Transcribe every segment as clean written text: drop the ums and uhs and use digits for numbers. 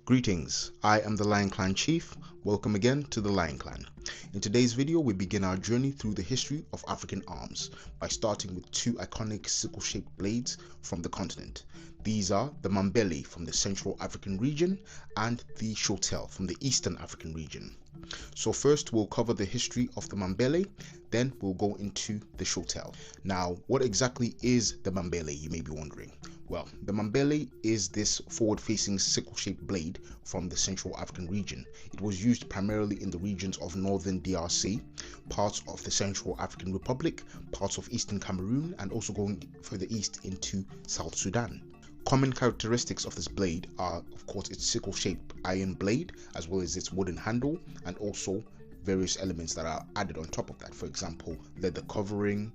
Greetings, I am the Lion Clan Chief. Welcome again to the Lion Clan. In today's video, we begin our journey through the history of African arms by starting with two iconic sickle-shaped blades from the continent. These are the Mambele from the Central African region and the Shotel from the Eastern African region. So first we'll cover the history of the Mambele, then we'll go into the Shotel. Now, what exactly is the Mambele, you may be wondering? Well, the Mambele is this forward-facing sickle-shaped blade from the Central African region. It was used primarily in the regions of northern DRC, parts of the Central African Republic, parts of eastern Cameroon, and also going further east into South Sudan. Common characteristics of this blade are, of course, its sickle-shaped iron blade, as well as its wooden handle, and also various elements that are added on top of that. For example, leather covering,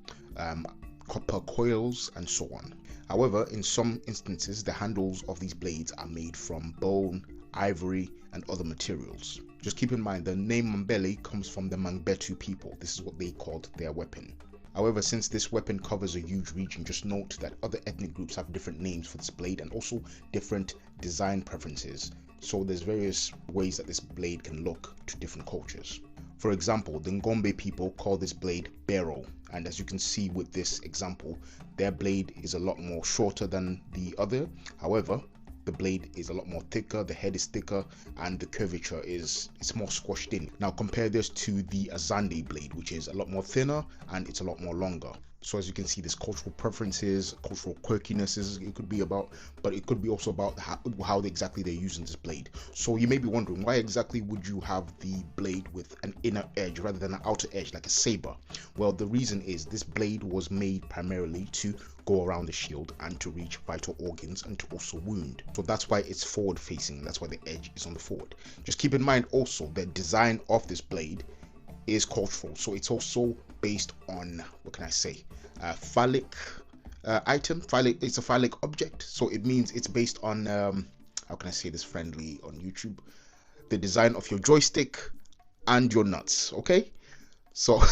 copper coils, and so on. However, in some instances, the handles of these blades are made from bone, ivory, and other materials. Just keep in mind, the name Mambele comes from the Mangbetu people. This is what they called their weapon. However, since this weapon covers a huge region, just note that other ethnic groups have different names for this blade and also different design preferences. So there's various ways that this blade can look to different cultures. For example, the Ngombe people call this blade barrel, and as you can see with this example, their blade is a lot more shorter than the other. However, the blade is a lot more thicker, the head is thicker, and the curvature it's more squashed in. Now compare this to the Azande blade, which is a lot more thinner and it's a lot more longer. So as you can see, there's cultural preferences, cultural quirkinesses it could be about, but it could be also about how exactly they're using this blade. So you may be wondering, why exactly would you have the blade with an inner edge rather than an outer edge like a saber? Well, the reason is this blade was made primarily to go around the shield and to reach vital organs and to also wound. So that's why it's forward facing, that's why the edge is on the forward. Just keep in mind also the design of this blade is cultural, so it's also based on, what can I say, phallic item. It's a phallic object, so it means it's based on how can I say this friendly on YouTube, the design of your joystick and your nuts. Okay, so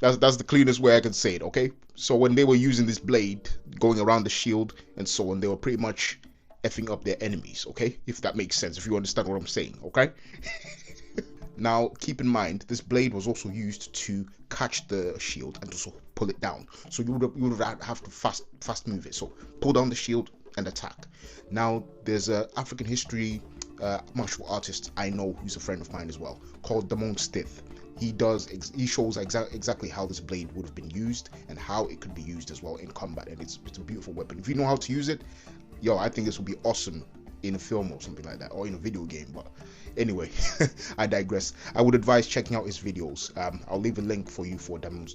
that's the cleanest way I can say it. Okay, so when they were using this blade going around the shield and so on, they were pretty much effing up their enemies. Okay, if that makes sense, if you understand what I'm saying. Okay. Now, keep in mind, this blade was also used to catch the shield and also pull it down. So you would have to fast move it. So pull down the shield and attack. Now, there's a African history martial artist I know who's a friend of mine as well, called Stith. He shows exactly how this blade would have been used and how it could be used as well in combat. And it's a beautiful weapon. If you know how to use it, yo, I think this would be awesome in a film or something like that, or in a video game. But anyway, I digress. I would advise checking out his videos. I'll leave a link for you for Damon's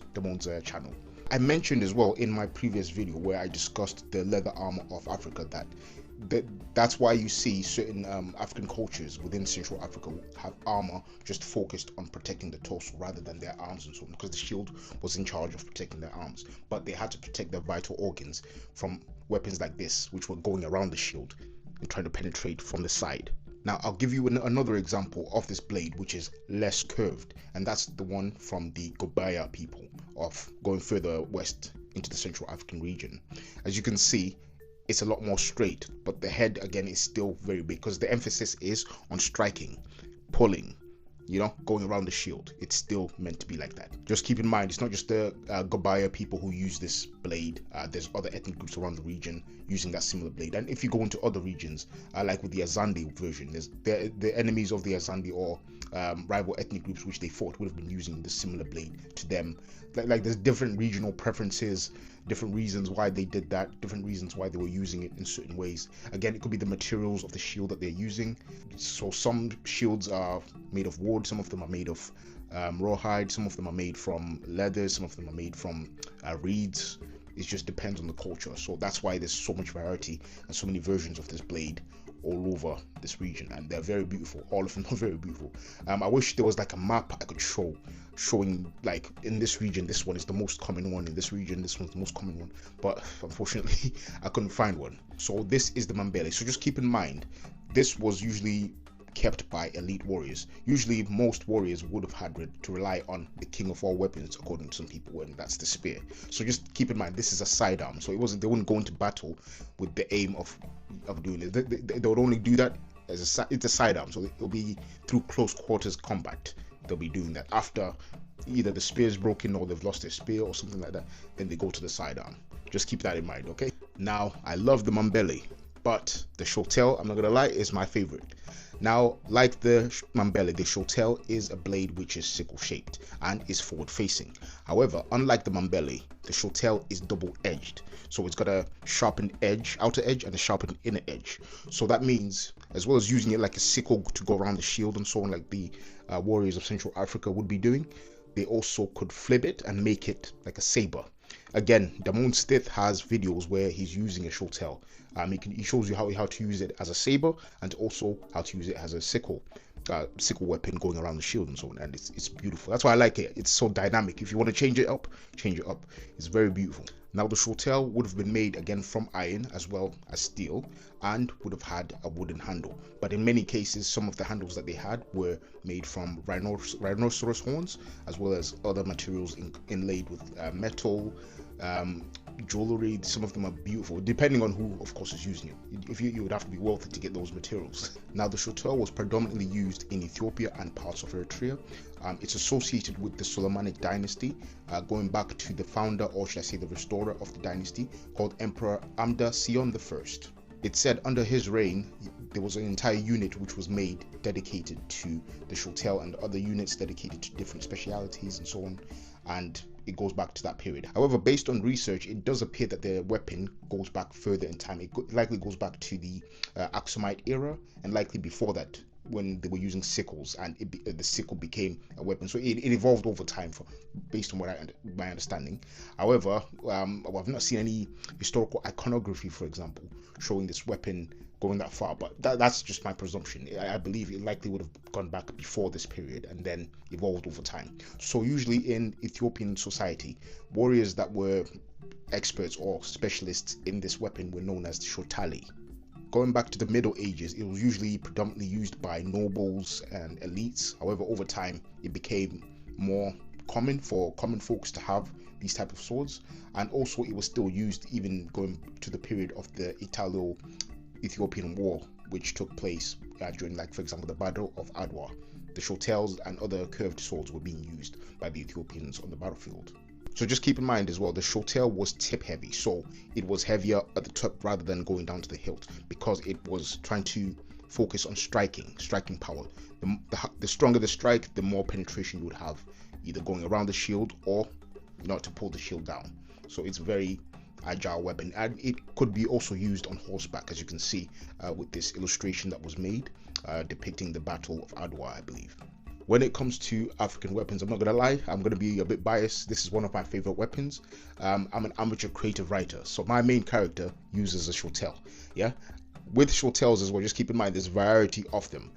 channel. I mentioned as well in my previous video where I discussed the leather armor of Africa that's why you see certain African cultures within Central Africa have armor just focused on protecting the torso rather than their arms and so on, because the shield was in charge of protecting their arms, but they had to protect their vital organs from weapons like this, which were going around the shield and trying to penetrate from the side. Now I'll give you another example of this blade which is less curved, and that's the one from the Gobaya people of going further west into the Central African region. As you can see, it's a lot more straight, but the head again is still very big because the emphasis is on striking, pulling, you know, going around the shield. It's still meant to be like that. Just keep in mind, it's not just the Gobaya people who use this blade. There's other ethnic groups around the region using that similar blade. And if you go into other regions, like with the Azande version, there's the enemies of the Azande or rival ethnic groups which they fought would have been using the similar blade to them. Like there's different regional preferences, different reasons why they did that, different reasons why they were using it in certain ways. Again, it could be the materials of the shield that they're using. So some shields are made of wood, some of them are made of rawhide, some of them are made from leather, some of them are made from reeds. It just depends on the culture. So that's why there's so much variety and so many versions of this blade all over this region, and they're very beautiful. All of them are very beautiful. I wish there was like a map I could showing like in this region this one is the most common one, in this region this one's the most common one, but unfortunately I couldn't find one. So this is the Mambele. So just keep in mind, this was usually kept by elite warriors. Usually most warriors would have had to rely on the king of all weapons, according to some people, and that's the spear. So just keep in mind, this is a sidearm, so they wouldn't go into battle with the aim of doing it. They would only do that it's a sidearm, so it'll be through close quarters combat. They'll be doing that after either the spear is broken or they've lost their spear or something like that. Then they go to the sidearm. Just keep that in mind, okay? Now, I love the Mambele, but the Shotel, I'm not gonna lie, is my favorite. Now, like the Mambele, the Shotel is a blade which is sickle-shaped and is forward-facing. However, unlike the Mambele, the Shotel is double-edged. So it's got a sharpened edge, outer edge, and a sharpened inner edge. So that means, as well as using it like a sickle to go around the shield and so on, like the warriors of Central Africa would be doing, they also could flip it and make it like a saber. Again, Stith has videos where he's using a Shotel. He shows you how to use it as a saber and also how to use it as a sickle weapon going around the shield and so on, and it's beautiful. That's why I like it. It's so dynamic. If you want to change it up, change it up. It's very beautiful. Now, the Shotel would have been made again from iron as well as steel and would have had a wooden handle, but in many cases some of the handles that they had were made from rhinoceros horns as well as other materials inlaid with metal, jewelry. Some of them are beautiful, depending on who of course is using it. If you would have to be wealthy to get those materials. Now, the Shotel was predominantly used in Ethiopia and parts of Eritrea. It's associated with the Solomonic dynasty, going back to the founder, or should I say the restorer of the dynasty, called Emperor Amda Sion I. It's said under his reign there was an entire unit which was made dedicated to the Shotel and other units dedicated to different specialities and so on, and it goes back to that period. However, based on research, it does appear that the weapon goes back further in time. It likely goes back to the Aksumite era, and likely before that, when they were using sickles, and the sickle became a weapon. So it evolved over time, based on my understanding. However, I've not seen any historical iconography, for example, showing this weapon going that far, but that's just my presumption. I believe it likely would have gone back before this period and then evolved over time. So usually in Ethiopian society, warriors that were experts or specialists in this weapon were known as Shotelai. Going back to the Middle Ages, it was usually predominantly used by nobles and elites. However, over time, it became more common for common folks to have these type of swords, and also it was still used even going to the period of the Italo-Ethiopian War, which took place during, like, for example, the Battle of Adwa. The Shotels and other curved swords were being used by the Ethiopians on the battlefield. So just keep in mind as well, the Shotel was tip heavy, so it was heavier at the top rather than going down to the hilt, because it was trying to focus on striking power. The stronger the strike, the more penetration you would have, either going around the shield or not to pull the shield down. So it's a very agile weapon, and it could be also used on horseback, as you can see with this illustration that was made depicting the Battle of Adwa, I believe. When it comes to African weapons, I'm not gonna lie, I'm gonna be a bit biased. This is one of my favorite weapons. I'm an amateur creative writer, so my main character uses a Shotel. Yeah, with Shotels as well, just keep in mind there's a variety of them.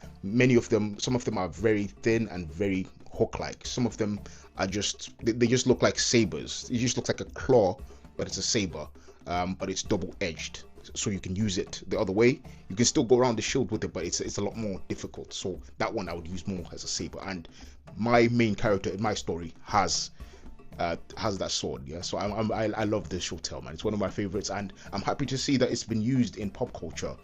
Some of them are very thin and very hook-like. Some of them are they just look like sabers. It just looks like a claw, but it's a saber, but it's double-edged, so you can use it the other way. You can still go around the shield with it, but it's a lot more difficult. So that one I would use more as a saber, and my main character in my story has that sword. Yeah, so I love this Shotel, man. It's one of my favorites, and I'm happy to see that it's been used in pop culture.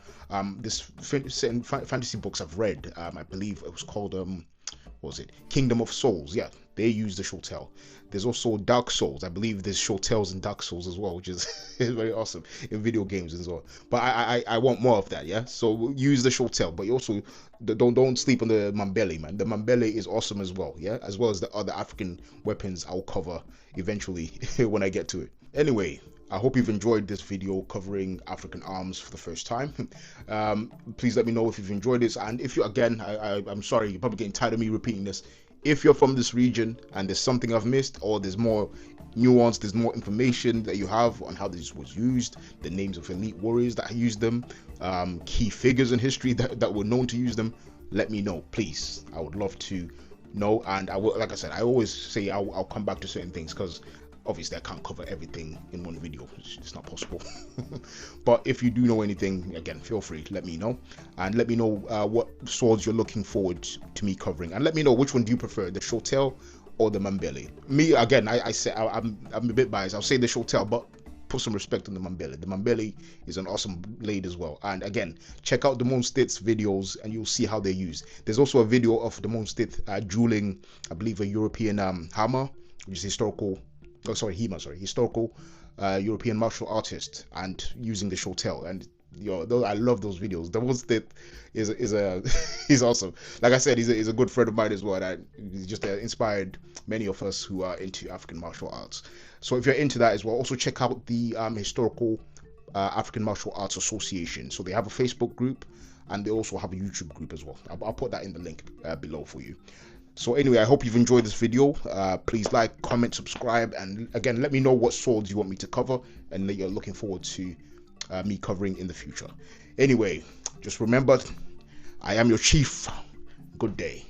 This fantasy books I've read, I believe it was called what was it, Kingdom of Souls. Yeah, they use the Shotel. There's also Dark Souls. I believe there's Shotels in Dark Souls as well, which is very awesome in video games as well. But I want more of that. Yeah, so use the Shotel, but you also don't sleep on the Mambele, man. The Mambele is awesome as well. Yeah, as well as the other African weapons I'll cover eventually when I get to it. Anyway, I hope you've enjoyed this video covering African arms for the first time. Please let me know if you've enjoyed this, and if you, again, I'm sorry, you're probably getting tired of me repeating this. If you're from this region and there's something I've missed, or there's more nuance, there's more information that you have on how this was used, the names of elite warriors that used them, key figures in history that were known to use them, let me know, please. I would love to know, and I will, like I said, I always say I'll come back to certain things, because obviously I can't cover everything in one video. It's not possible. But if you do know anything, again, feel free to let me know, and let me know what swords you're looking forward to me covering, and let me know which one do you prefer, the Shotel or the Mambele. Me, again, I say I'm a bit biased. I'll say the Shotel, but put some respect on the Mambele. The Mambele is an awesome blade as well. And again, check out the Stith's videos and you'll see how they're used. There's also a video of the Stith dueling, I believe, a European hammer, which is historical European martial artist, and using the Shotel. And I love those videos. The Stith he's awesome. Like I said, he's a good friend of mine as well. And he's just inspired many of us who are into African martial arts. So if you're into that as well, also check out the historical African Martial Arts Association. So they have a Facebook group and they also have a YouTube group as well. I'll put that in the link below for you. So anyway, I hope you've enjoyed this video. Please like, comment, subscribe, and again, let me know what swords you want me to cover and that you're looking forward to me covering in the future. Anyway, just remember, I am your chief. Good day.